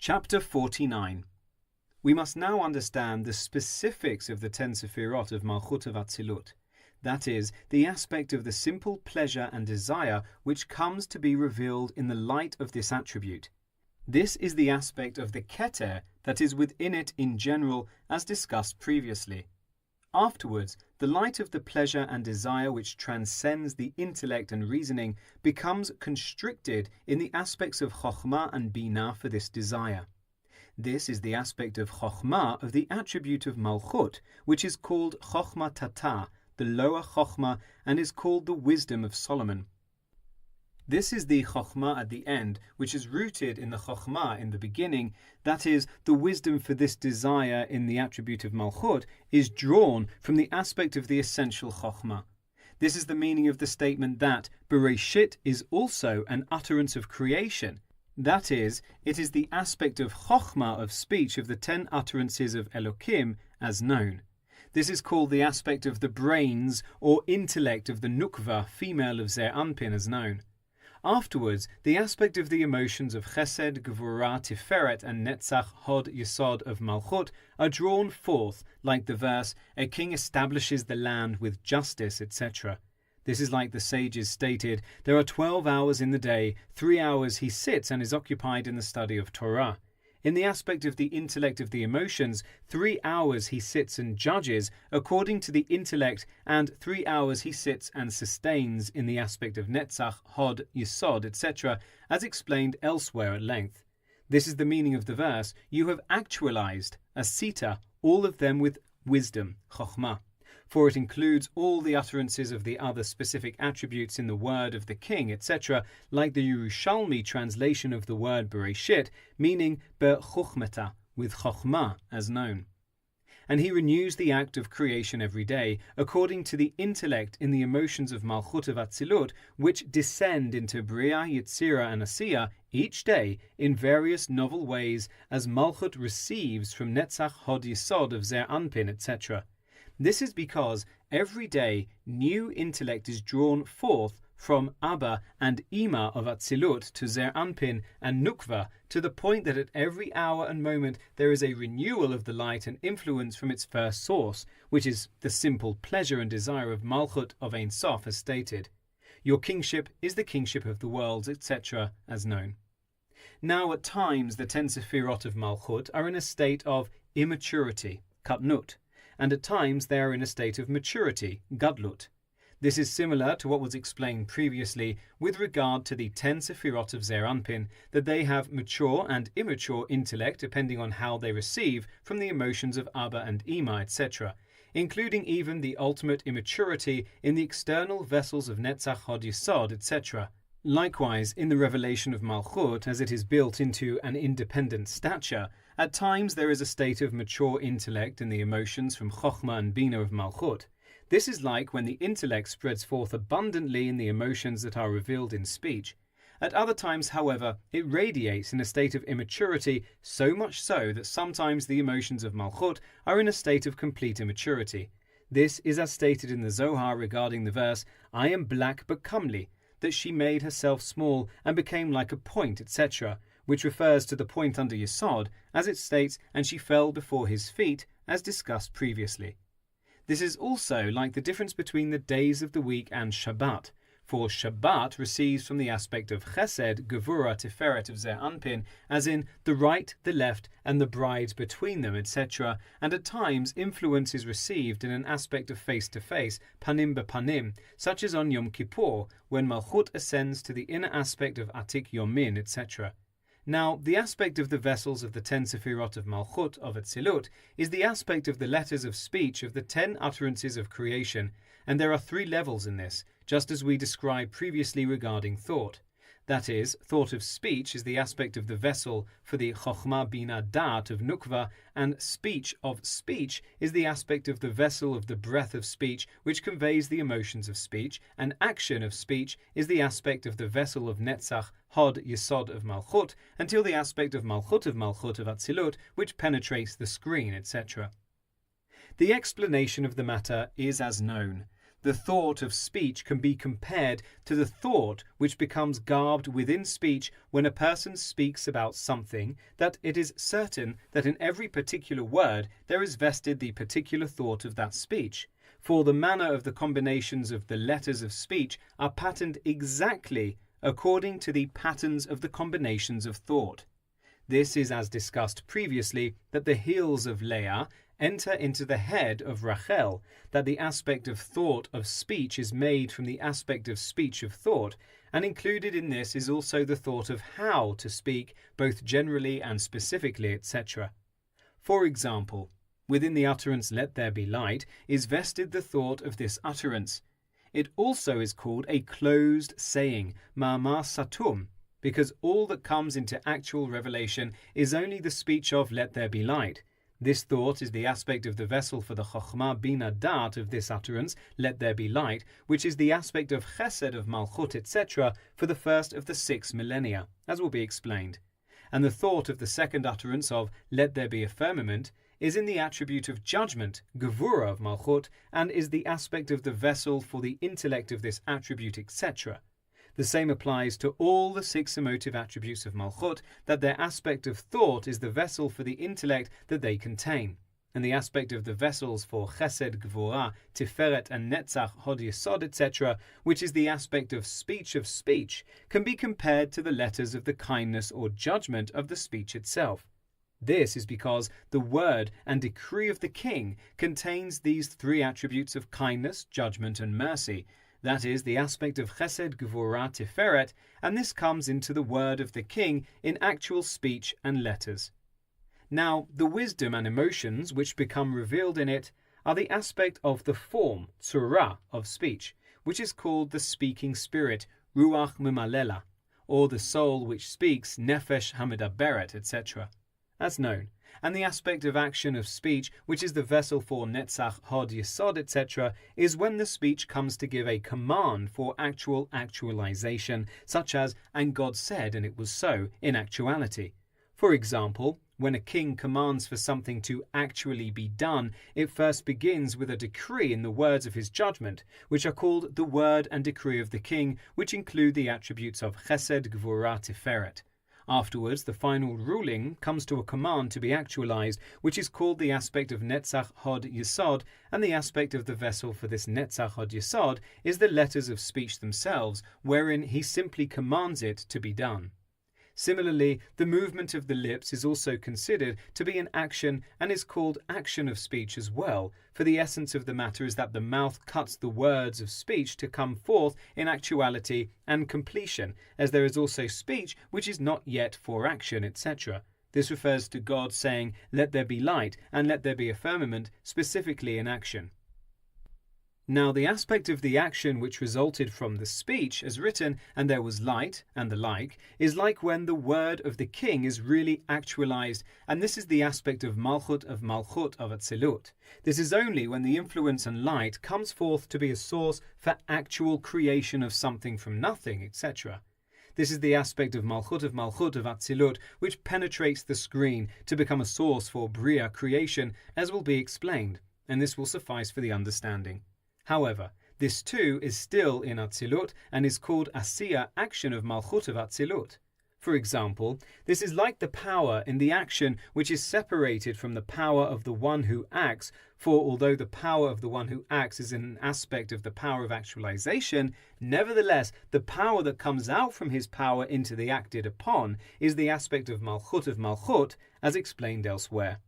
Chapter 49. We must now understand the specifics of the 10 Sefirot of Malchut of Atzilut, that is, the aspect of the simple pleasure and desire which comes to be revealed in the light of this attribute. This is the aspect of the Keter that is within it in general, as discussed previously. Afterwards, the light of the pleasure and desire which transcends the intellect and reasoning becomes constricted in the aspects of Chokhmah and Binah for this desire. This is the aspect of Chokhmah of the attribute of Malchut, which is called Chokhmah Tata, the lower Chokhmah, and is called the wisdom of Solomon. This is the Chokhmah at the end, which is rooted in the Chokhmah in the beginning, that is, the wisdom for this desire in the attribute of Malchut is drawn from the aspect of the essential Chokhmah. This is the meaning of the statement that Bereshit is also an utterance of creation. That is, it is the aspect of Chokhmah of speech of the 10 utterances of Elokim as known. This is called the aspect of the brains or intellect of the Nukva, female of Zeir Anpin, as known. Afterwards, the aspect of the emotions of Chesed, Gevurah, Tiferet, and Netzach, Hod, Yesod of Malchut are drawn forth, like the verse, "A king establishes the land with justice," etc. This is like the sages stated, there are 12 hours in the day, 3 hours he sits and is occupied in the study of Torah. In the aspect of the intellect of the emotions, 3 hours he sits and judges according to the intellect, and 3 hours he sits and sustains in the aspect of Netzach, Hod, Yesod, etc., as explained elsewhere at length. This is the meaning of the verse, you have actualized, asita, all of them with wisdom, Chokhmah. For it includes all the utterances of the other specific attributes in the word of the king, etc., like the Yerushalmi translation of the word Bereshit, meaning Be'chokhmeta, with Chokhmah, as known. And he renews the act of creation every day, according to the intellect in the emotions of Malchut of Atzilut, which descend into Bria, Yetzirah, and Asiyah each day in various novel ways, as Malchut receives from Netzach, Hod, Yesod of Zeir Anpin, etc. This is because every day new intellect is drawn forth from Abba and Ima of Atzilut to Zeir Anpin and Nukva, to the point that at every hour and moment there is a renewal of the light and influence from its first source, which is the simple pleasure and desire of Malchut of Ein Sof, as stated. Your kingship is the kingship of the worlds, etc., as known. Now at times the 10 Sefirot of Malchut are in a state of immaturity, Katnut, and at times they are in a state of maturity, Gadlut. This is similar to what was explained previously with regard to the 10 Sefirot of Zeir Anpin, that they have mature and immature intellect depending on how they receive from the emotions of Abba and Ima, etc., including even the ultimate immaturity in the external vessels of Netzach, Hod, Yesod, etc. Likewise, in the revelation of Malchut, as it is built into an independent stature, at times there is a state of mature intellect in the emotions from Chokhmah and Binah of Malchut. This is like when the intellect spreads forth abundantly in the emotions that are revealed in speech. At other times, however, it radiates in a state of immaturity, so much so that sometimes the emotions of Malchut are in a state of complete immaturity. This is as stated in the Zohar regarding the verse, I am black but comely, that she made herself small and became like a point, etc., which refers to the point under Yesod, as it states, and she fell before his feet, as discussed previously. This is also like the difference between the days of the week and Shabbat, for Shabbat receives from the aspect of Chesed, Gevurah, Tiferet of Zeir Anpin, as in the right, the left, and the brides between them, etc., and at times influence is received in an aspect of face-to-face, panim bepanim, such as on Yom Kippur, when Malchut ascends to the inner aspect of Atik Yomin, etc. Now, the aspect of the vessels of the 10 Sefirot of Malchut of Atzilut is the aspect of the letters of speech of the 10 utterances of creation, and there are 3 levels in this, just as we described previously regarding thought. That is, thought of speech is the aspect of the vessel for the Chokhmah Binah Da'at of Nukva, and speech of speech is the aspect of the vessel of the breath of speech which conveys the emotions of speech, and action of speech is the aspect of the vessel of Netzach, Hod, Yesod of Malchut, until the aspect of Malchut of Atzilut which penetrates the screen, etc. The explanation of the matter is as known. the thought of speech can be compared to the thought which becomes garbed within speech when a person speaks about something, that it is certain that in every particular word there is vested the particular thought of that speech. For the manner of the combinations of the letters of speech are patterned exactly according to the patterns of the combinations of thought. This is, as discussed previously, that the heels of Leah enter into the head of Rachel, that the aspect of thought of speech is made from the aspect of speech of thought, and included in this is also the thought of how to speak, both generally and specifically, etc. For example, within the utterance "Let there be light" is vested the thought of this utterance. It also is called a closed saying, Ma'amar Satum, because all that comes into actual revelation is only the speech of "Let there be light." This thought is the aspect of the vessel for the Chokhmah Bina Dat of this utterance, "Let there be light," which is the aspect of Chesed, of Malchut, etc., for the first of the 6 millennia, as will be explained. And the thought of the second utterance of "Let there be a firmament" is in the attribute of judgment, Gevura of Malchut, and is the aspect of the vessel for the intellect of this attribute, etc. The same applies to all the 6 emotive attributes of Malchut, that their aspect of thought is the vessel for the intellect that they contain. And the aspect of the vessels for Chesed, Gvura, Tiferet, and Netzach, Hod Yesod, etc., which is the aspect of speech, can be compared to the letters of the kindness or judgment of the speech itself. This is because the word and decree of the king contains these 3 attributes of kindness, judgment, and mercy. That is the aspect of Chesed, Gvura, Tiferet, and this comes into the word of the king in actual speech and letters. Now, the wisdom and emotions which become revealed in it are the aspect of the form, Tzura, of speech, which is called the speaking spirit, Ruach Mimalela, or the soul which speaks, Nefesh Hamedaberet, etc., as known, and the aspect of action of speech, which is the vessel for Netzach, Hod Yesod, etc., is when the speech comes to give a command for actual actualization, such as, "And God said, and it was so," in actuality. For example, when a king commands for something to actually be done, it first begins with a decree in the words of his judgment, which are called the word and decree of the king, which include the attributes of Chesed, Gvura, Tiferet. Afterwards, the final ruling comes to a command to be actualized, which is called the aspect of Netzach, Hod Yesod, and the aspect of the vessel for this Netzach, Hod Yesod is the letters of speech themselves, wherein he simply commands it to be done. Similarly, the movement of the lips is also considered to be an action and is called action of speech as well, for the essence of the matter is that the mouth cuts the words of speech to come forth in actuality and completion, as there is also speech which is not yet for action, etc. This refers to God saying, "Let there be light," and "Let there be a firmament," specifically in action. Now, the aspect of the action which resulted from the speech, as written, "And there was light," and the like, is like when the word of the king is really actualized, and this is the aspect of Malchut of Atzilut. This is only when the influence and light comes forth to be a source for actual creation of something from nothing, etc. This is the aspect of Malchut of Atzilut, which penetrates the screen to become a source for Bria creation, as will be explained, and this will suffice for the understanding. However, this too is still in Atzilut and is called Asiya, action of Malchut of Atzilut. For example, this is like the power in the action which is separated from the power of the one who acts, for although the power of the one who acts is an aspect of the power of actualization, nevertheless the power that comes out from his power into the acted upon is the aspect of Malchut, as explained elsewhere.